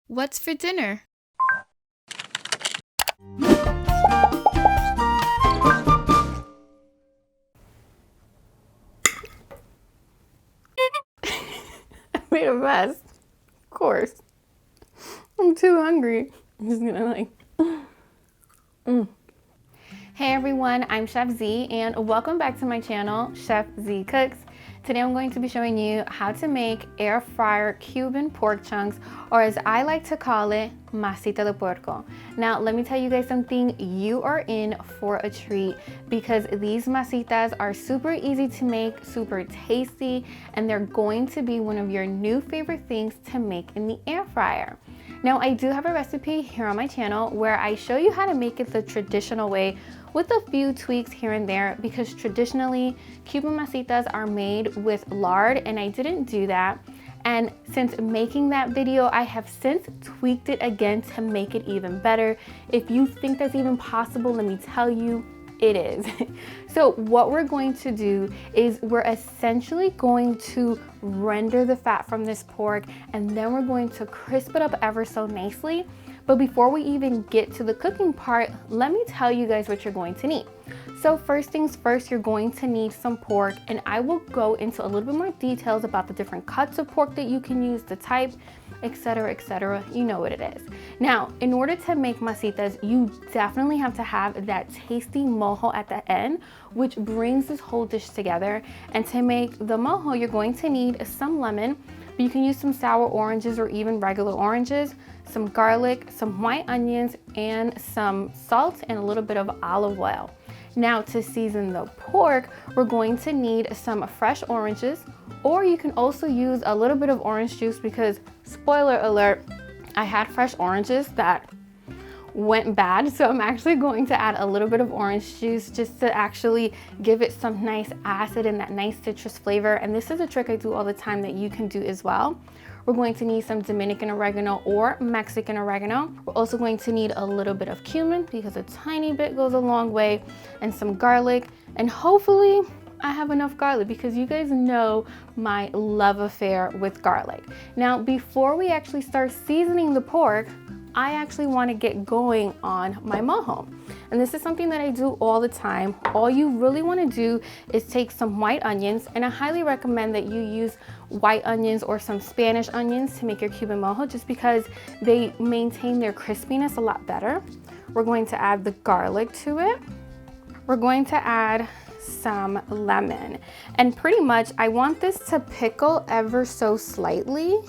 What's for dinner? I made a mess. Of course. I'm too hungry. I'm just gonna Hey everyone, I'm Chef Z and welcome back to my channel, Chef Z Cooks. Today I'm going to be showing you how to make air fryer Cuban pork chunks, or as I like to call it, Masitas de Puerco. Now let me tell you guys something, you are in for a treat because these masitas are super easy to make, super tasty, and they're going to be one of your new favorite things to make in the air fryer. Now I do have a recipe here on my channel where I show you how to make it the traditional way with a few tweaks here and there, because traditionally Cuban masitas are made with lard and I didn't do that. And since making that video, I have since tweaked it again to make it even better. If you think that's even possible, let me tell you, it is. So what we're going to do is we're essentially going to render the fat from this pork, and then we're going to crisp it up ever so nicely. But before we even get to the cooking part, let me tell you guys what you're going to need. So first things first, you're going to need some pork, and I will go into a little bit more details about the different cuts of pork that you can use, the type, etc., etc. You know what it is. Now, in order to make masitas, you definitely have to have that tasty mojo at the end, which brings this whole dish together. And to make the mojo, you're going to need some lemon, but you can use some sour oranges or even regular oranges, some garlic, some white onions, and some salt and a little bit of olive oil. Now to season the pork, we're going to need some fresh oranges, or you can also use a little bit of orange juice because, spoiler alert, I had fresh oranges that went bad, so I'm actually going to add a little bit of orange juice just to actually give it some nice acid and that nice citrus flavor. And this is a trick I do all the time that you can do as well. We're going to need some Dominican oregano or Mexican oregano. We're also going to need a little bit of cumin because a tiny bit goes a long way, and some garlic. And hopefully I have enough garlic because you guys know my love affair with garlic. Now, before we actually start seasoning the pork, I actually want to get going on my mojo. And this is something that I do all the time. All you really want to do is take some white onions, and I highly recommend that you use white onions or some Spanish onions to make your Cuban mojo, just because they maintain their crispiness a lot better. We're going to add the garlic to it. We're going to add some lemon. And pretty much I want this to pickle ever so slightly.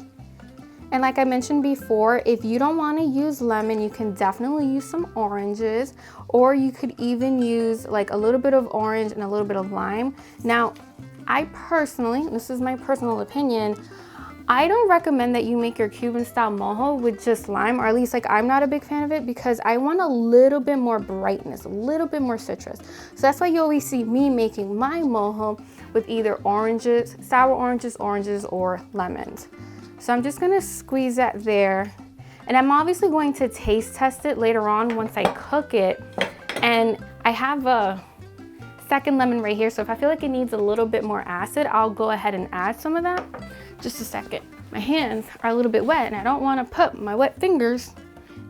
And like I mentioned before, if you don't want to use lemon, you can definitely use some oranges, or you could even use like a little bit of orange and a little bit of lime. Now, I personally, this is my personal opinion, I don't recommend that you make your Cuban style mojo with just lime, or at least like I'm not a big fan of it, because I want a little bit more brightness, a little bit more citrus. So that's why you always see me making my mojo with either oranges, sour oranges, or lemons. So I'm just gonna squeeze that there. And I'm obviously going to taste test it later on once I cook it. And I have a second lemon right here, so if I feel like it needs a little bit more acid, I'll go ahead and add some of that. Just a second. My hands are a little bit wet and I don't wanna put my wet fingers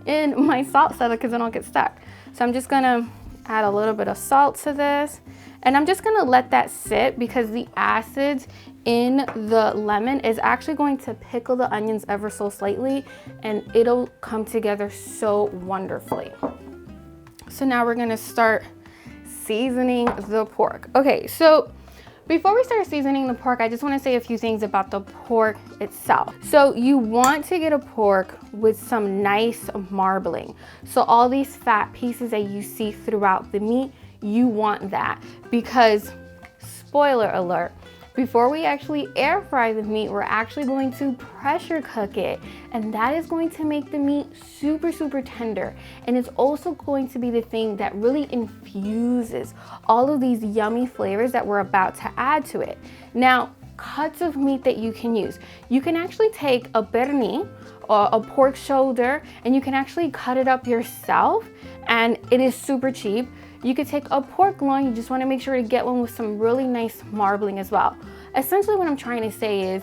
in my salt cellar because then I'll get stuck. So I'm just gonna add a little bit of salt to this. And I'm just gonna let that sit because the acids in the lemon is actually going to pickle the onions ever so slightly, and it'll come together so wonderfully. So now we're gonna start seasoning the pork. Okay, so before we start seasoning the pork, I just want to say a few things about the pork itself. So you want to get a pork with some nice marbling. So all these fat pieces that you see throughout the meat, you want that, because spoiler alert, before we actually air fry the meat, we're actually going to pressure cook it, and that is going to make the meat super, super tender. And it's also going to be the thing that really infuses all of these yummy flavors that we're about to add to it. Now, cuts of meat that you can use. You can actually take a pernil or a pork shoulder, and you can actually cut it up yourself, and it is super cheap. You could take a pork loin, you just want to make sure to get one with some really nice marbling as well. Essentially what I'm trying to say is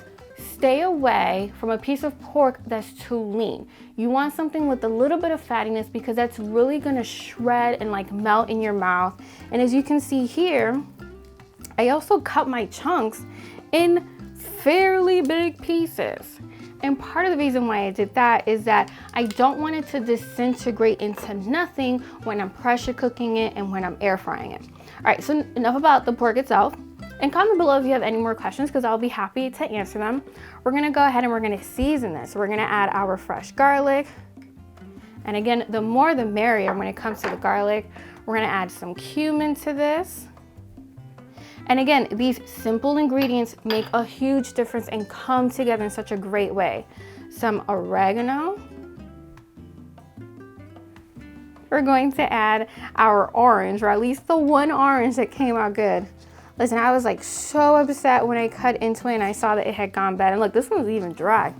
stay away from a piece of pork that's too lean. You want something with a little bit of fattiness because that's really gonna shred and like melt in your mouth. And as you can see here, I also cut my chunks in fairly big pieces. And part of the reason why I did that is that I don't want it to disintegrate into nothing when I'm pressure cooking it and when I'm air frying it. All right, so enough about the pork itself. And comment below if you have any more questions because I'll be happy to answer them. We're gonna go ahead and we're gonna season this. We're gonna add our fresh garlic. And again, the more the merrier when it comes to the garlic. We're gonna add some cumin to this. And again, these simple ingredients make a huge difference and come together in such a great way. Some oregano. We're going to add our orange, or at least the one orange that came out good. Listen, I was like so upset when I cut into it and I saw that it had gone bad. And look, this one's even dry.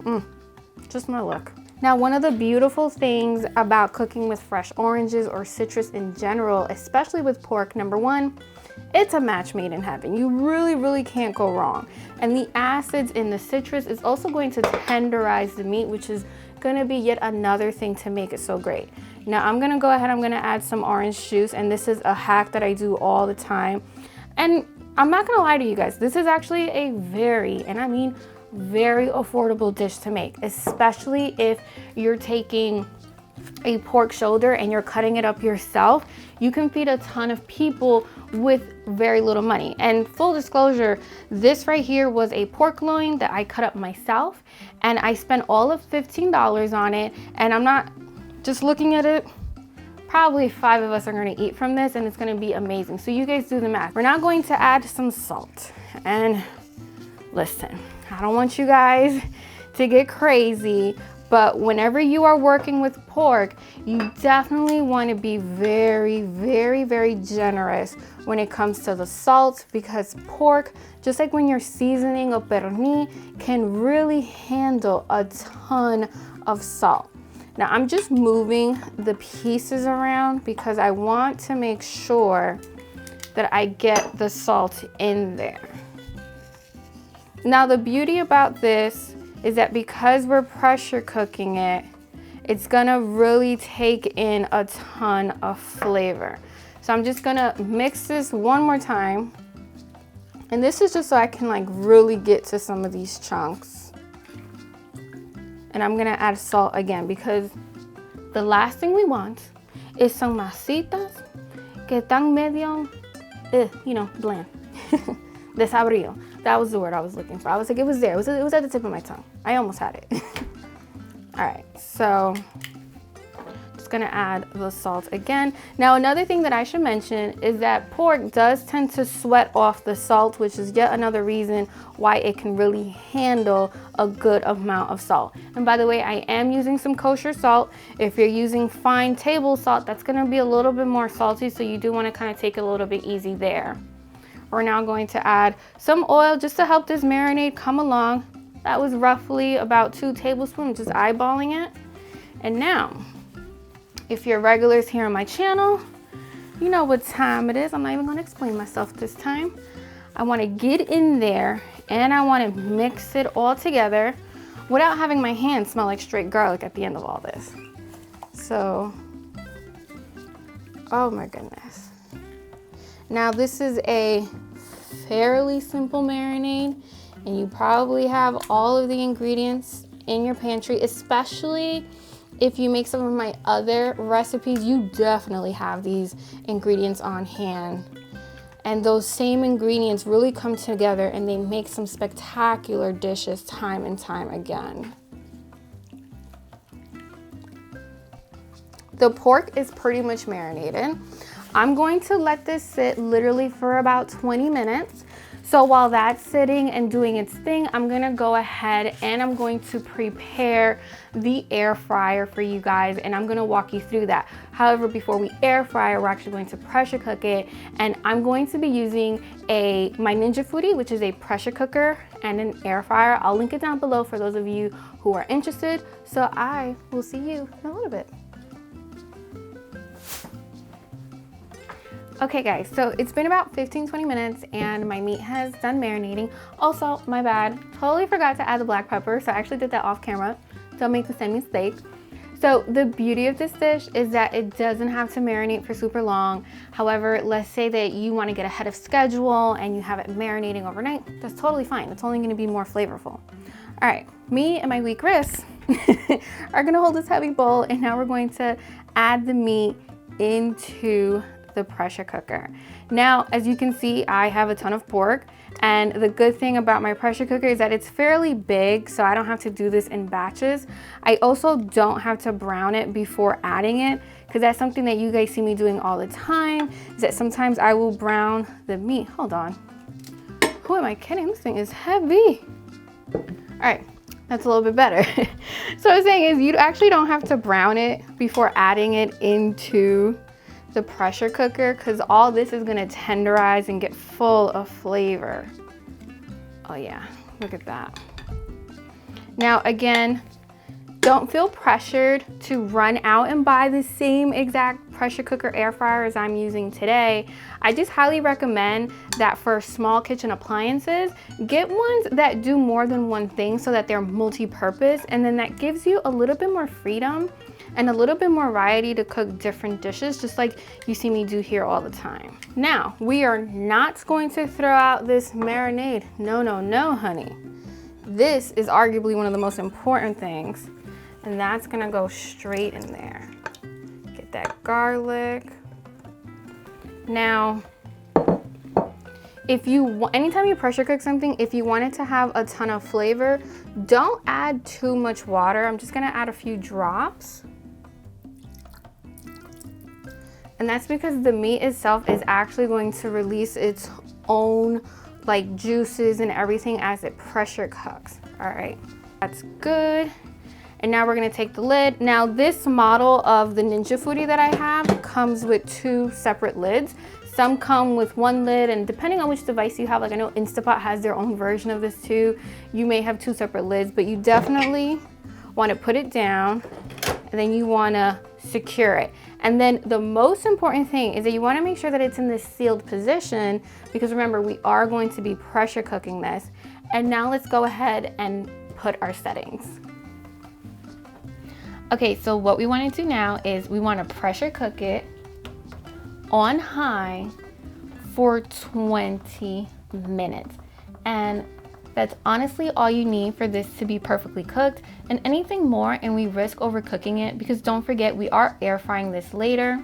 Just my luck. Now, one of the beautiful things about cooking with fresh oranges or citrus in general, especially with pork, number one, it's a match made in heaven. You really can't go wrong. And the acids in the citrus is also going to tenderize the meat, which is gonna be yet another thing to make it so great. Now I'm gonna go ahead, I'm gonna add some orange juice, and this is a hack that I do all the time. And I'm not gonna lie to you guys, this is actually a very, and I mean very affordable dish to make, especially if you're taking a pork shoulder and you're cutting it up yourself. You can feed a ton of people with very little money. And full disclosure, this right here was a pork loin that I cut up myself, and I spent all of $15 on it. And I'm not just looking at it, probably 5 of us are gonna eat from this and it's gonna be amazing. So you guys do the math. We're now going to add some salt. And listen, I don't want you guys to get crazy, but whenever you are working with pork, you definitely want to be very generous when it comes to the salt, because pork, just like when you're seasoning a pernil, can really handle a ton of salt. Now I'm just moving the pieces around because I want to make sure that I get the salt in there. Now the beauty about this is that because we're pressure cooking it, it's gonna really take in a ton of flavor. So I'm just gonna mix this one more time. And this is just so I can like really get to some of these chunks. And I'm gonna add salt again because the last thing we want is some masitas que están medio, bland. Desabrido. That was the word I was looking for. I was like, it was there. It was at the tip of my tongue. I almost had it. All right, so just gonna add the salt again. Now, another thing that I should mention is that pork does tend to sweat off the salt, which is yet another reason why it can really handle a good amount of salt. And by the way, I am using some kosher salt. If you're using fine table salt, that's gonna be a little bit more salty, so you do wanna kind of take it a little bit easy there. We're now going to add some oil just to help this marinade come along. That was roughly about 2 tablespoons, just eyeballing it. And now, if you're regulars here on my channel, you know what time it is. I'm not even gonna explain myself this time. I wanna get in there and I wanna mix it all together without having my hands smell like straight garlic at the end of all this. So, oh my goodness. Now this is a fairly simple marinade, and you probably have all of the ingredients in your pantry, especially if you make some of my other recipes. You definitely have these ingredients on hand, and those same ingredients really come together and they make some spectacular dishes time and time again. The pork is pretty much marinated. I'm going to let this sit literally for about 20 minutes. So while that's sitting and doing its thing, I'm gonna go ahead and I'm going to prepare the air fryer for you guys, and I'm gonna walk you through that. However, before we air fry, we're actually going to pressure cook it, and I'm going to be using my Ninja Foodie, which is a pressure cooker and an air fryer. I'll link it down below for those of you who are interested. So I will see you in a little bit. Okay guys, so it's been about 15-20 minutes and my meat has done marinating. Also, my bad, totally forgot to add the black pepper, so I actually did that off camera. Don't make the same mistake. So the beauty of this dish is that it doesn't have to marinate for super long. However, let's say that you want to get ahead of schedule and you have it marinating overnight, that's totally fine. It's only going to be more flavorful. All right, me and my weak wrists are going to hold this heavy bowl, and now we're going to add the meat into the pressure cooker. Now, as you can see, I have a ton of pork, and the good thing about my pressure cooker is that it's fairly big, so I don't have to do this in batches. I also don't have to brown it before adding it, because that's something that you guys see me doing all the time, is that sometimes I will brown the meat. Hold on. Who am I kidding? This thing is heavy. All right, that's a little bit better. So what I was saying is you actually don't have to brown it before adding it into the pressure cooker, because all this is going to tenderize and get full of flavor. Oh yeah, look at that. Now again, don't feel pressured to run out and buy the same exact pressure cooker air fryer as I'm using today. I just highly recommend that for small kitchen appliances, get ones that do more than one thing so that they're multi-purpose, and then that gives you a little bit more freedom and a little bit more variety to cook different dishes, just like you see me do here all the time. Now, we are not going to throw out this marinade. No, no, no, honey. This is arguably one of the most important things, and that's gonna go straight in there. Get that garlic. Now, anytime you pressure cook something, if you want it to have a ton of flavor, don't add too much water. I'm just gonna add a few drops. And that's because the meat itself is actually going to release its own like juices and everything as it pressure cooks. All right, that's good. And now we're gonna take the lid. Now this model of the Ninja Foodie that I have comes with 2 separate lids. Some come with 1 lid, and depending on which device you have, like I know Instapot has their own version of this too, you may have 2 separate lids, but you definitely wanna put it down, and then you wanna secure it. And then the most important thing is that you wanna make sure that it's in this sealed position, because remember, we are going to be pressure cooking this. And now let's go ahead and put our settings. Okay, so what we wanna do now is we wanna pressure cook it on high for 20 minutes. And that's honestly all you need for this to be perfectly cooked, and anything more and we risk overcooking it, because don't forget, we are air frying this later.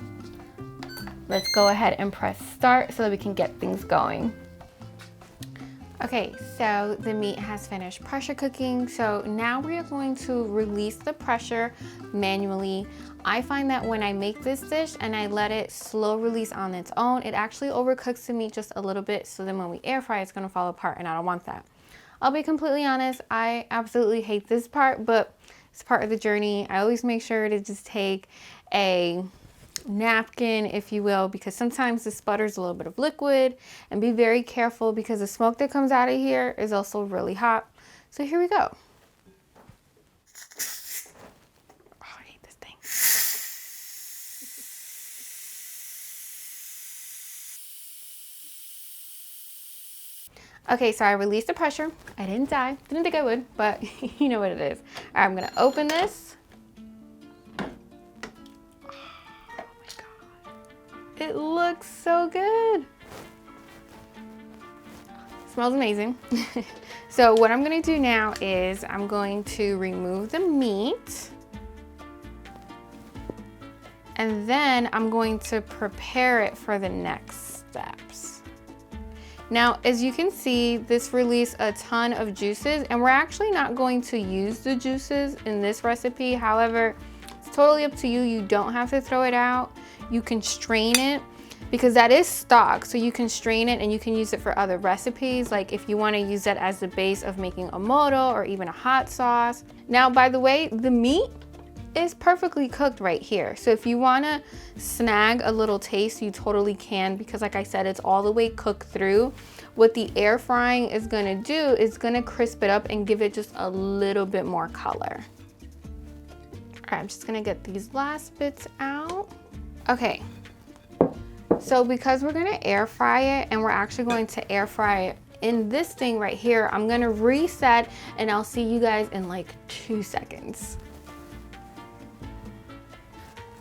Let's go ahead and press start so that we can get things going. Okay, so the meat has finished pressure cooking. So now we are going to release the pressure manually. I find that when I make this dish and I let it slow release on its own, it actually overcooks the meat just a little bit. So then when we air fry, it's gonna fall apart, and I don't want that. I'll be completely honest, I absolutely hate this part, but it's part of the journey. I always make sure to just take a napkin, if you will, because sometimes this sputters a little bit of liquid, and be very careful because the smoke that comes out of here is also really hot. So here we go. Oh, I hate this thing. Okay, so I released the pressure. I didn't die. Didn't think I would, but you know what it is. All right, I'm gonna open this. It looks so good. Smells amazing. So what I'm gonna do now is I'm going to remove the meat, and then I'm going to prepare it for the next steps. Now, as you can see, this released a ton of juices, and we're actually not going to use the juices in this recipe. However, it's totally up to you. You don't have to throw it out. You can strain it, because that is stock, so you can strain it and you can use it for other recipes, like if you want to use that as the base of making a moto or even a hot sauce. Now, by the way, the meat is perfectly cooked right here, so if you want to snag a little taste, you totally can, because like I said, it's all the way cooked through. What the air frying is going to do is going to crisp it up and give it just a little bit more color. All right, I'm just going to get these last bits out. Okay, So because we're gonna air fry it, and we're actually going to air fry it in this thing right here, I'm gonna reset and I'll see you guys in like 2 seconds.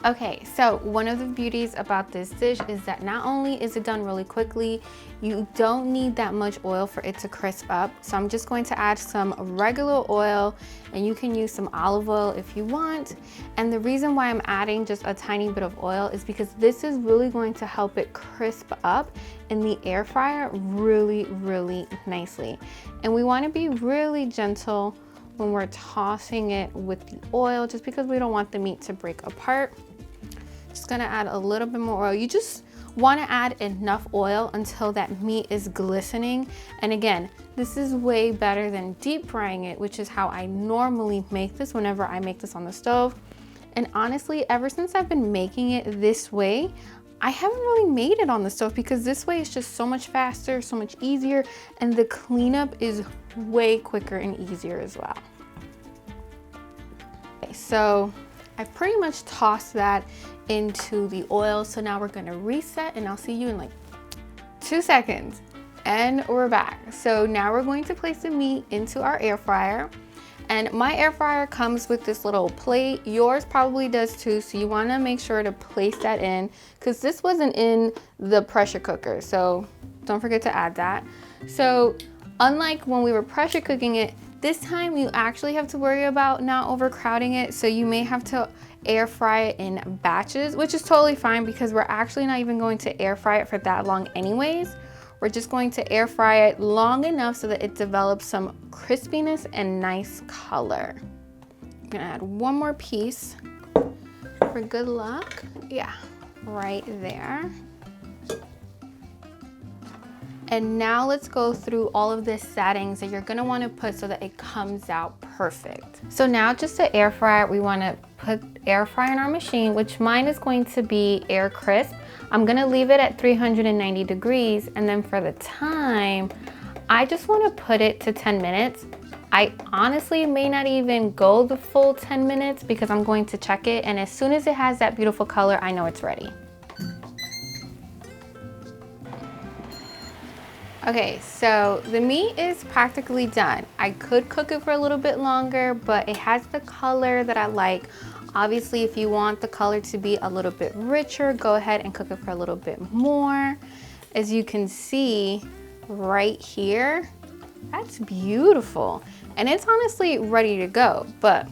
Okay, so one of the beauties about this dish is that not only is it done really quickly, you don't need that much oil for it to crisp up. So I'm just going to add some regular oil, and you can use some olive oil if you want. And the reason why I'm adding just a tiny bit of oil is because this is really going to help it crisp up in the air fryer really, really nicely. And we want to be really gentle when we're tossing it with the oil, just because we don't want the meat to break apart. Just gonna add a little bit more oil. You just wanna add enough oil until that meat is glistening. And again, this is way better than deep frying it, which is how I normally make this whenever I make this on the stove. And honestly, ever since I've been making it this way, I haven't really made it on the stove, because this way is just so much faster, so much easier, and the cleanup is way quicker and easier as well. Okay, so I pretty much tossed that into the oil. So now we're gonna reset, and I'll see you in like 2 seconds. And we're back. So now we're going to place the meat into our air fryer. And my air fryer comes with this little plate. Yours probably does too. So you wanna make sure to place that in, because this wasn't in the pressure cooker. So don't forget to add that. So unlike when we were pressure cooking it, this time you actually have to worry about not overcrowding it. So you may have to air fry it in batches, which is totally fine, because we're actually not even going to air fry it for that long anyways. We're just going to air fry it long enough so that it develops some crispiness and nice color. I'm gonna add one more piece for good luck. Yeah, right there. And now let's go through all of the settings that you're gonna wanna put so that it comes out perfect. So now, just to air fry it, we wanna put air fry in our machine, which mine is going to be air crisp. I'm gonna leave it at 390 degrees, and then for the time, I just wanna put it to 10 minutes. I honestly may not even go the full 10 minutes, because I'm going to check it, and as soon as it has that beautiful color, I know it's ready. Okay, so the meat is practically done. I could cook it for a little bit longer, but it has the color that I like. Obviously, if you want the color to be a little bit richer, go ahead and cook it for a little bit more. As you can see right here, that's beautiful. And it's honestly ready to go. But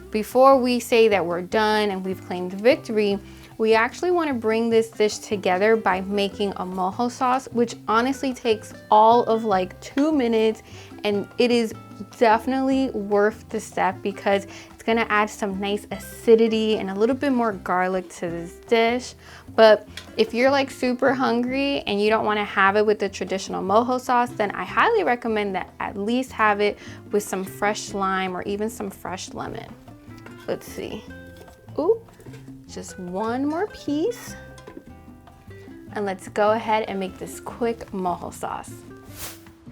before we say that we're done and we've claimed victory, we actually want to bring this dish together by making a mojo sauce, which honestly takes all of like 2 minutes, and it is definitely worth the step, because it's gonna add some nice acidity and a little bit more garlic to this dish. But if you're like super hungry and you don't want to have it with the traditional mojo sauce, then I highly recommend that at least have it with some fresh lime or even some fresh lemon. Let's see. Ooh. Just one more piece, and let's go ahead and make this quick mojo sauce.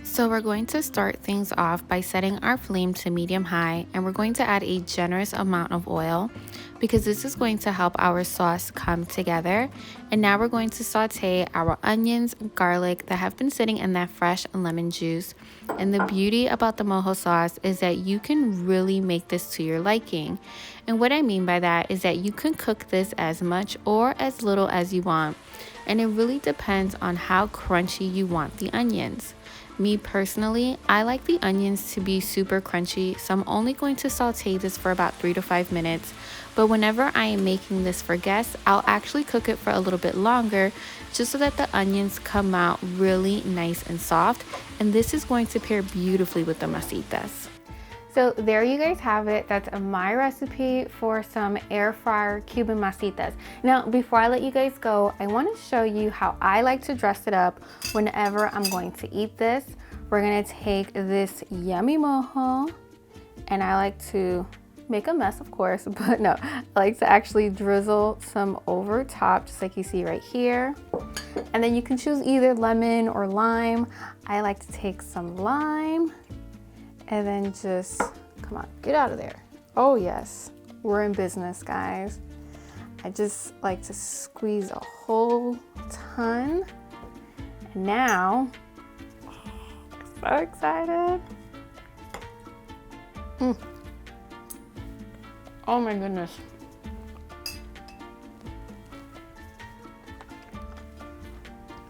So we're going to start things off by setting our flame to medium high, and we're going to add a generous amount of oil, because this is going to help our sauce come together. And now we're going to saute our onions, garlic that have been sitting in that fresh lemon juice. And the beauty about the mojo sauce is that you can really make this to your liking. And what I mean by that is that you can cook this as much or as little as you want. And it really depends on how crunchy you want the onions. Me personally, I like the onions to be super crunchy, so I'm only going to saute this for about 3 to 5 minutes. But whenever I am making this for guests, I'll actually cook it for a little bit longer, just so that the onions come out really nice and soft. And this is going to pair beautifully with the masitas. So there you guys have it. That's my recipe for some air fryer Cuban masitas. Now, before I let you guys go, I want to show you how I like to dress it up whenever I'm going to eat this. We're gonna take this yummy mojo, and I like to make a mess, of course, but no, I like to actually drizzle some over top, just like you see right here. And then you can choose either lemon or lime. I like to take some lime, and then just, come on, get out of there. Oh yes, we're in business, guys. I just like to squeeze a whole ton. And now, so excited. Oh my goodness.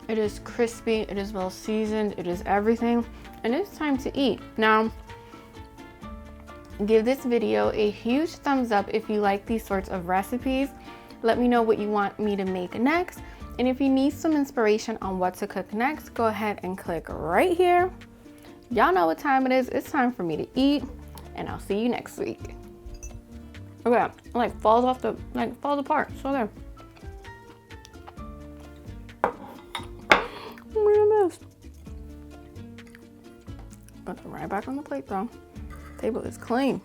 It is crispy, it is well seasoned, it is everything, and it's time to eat. Now, give this video a huge thumbs up if you like these sorts of recipes. Let me know what you want me to make next. And if you need some inspiration on what to cook next, go ahead and click right here. Y'all know what time it is. It's time for me to eat, and I'll see you next week. Okay, it like falls apart. So there. Oh my goodness. Put it right back on the plate though. Table is clean.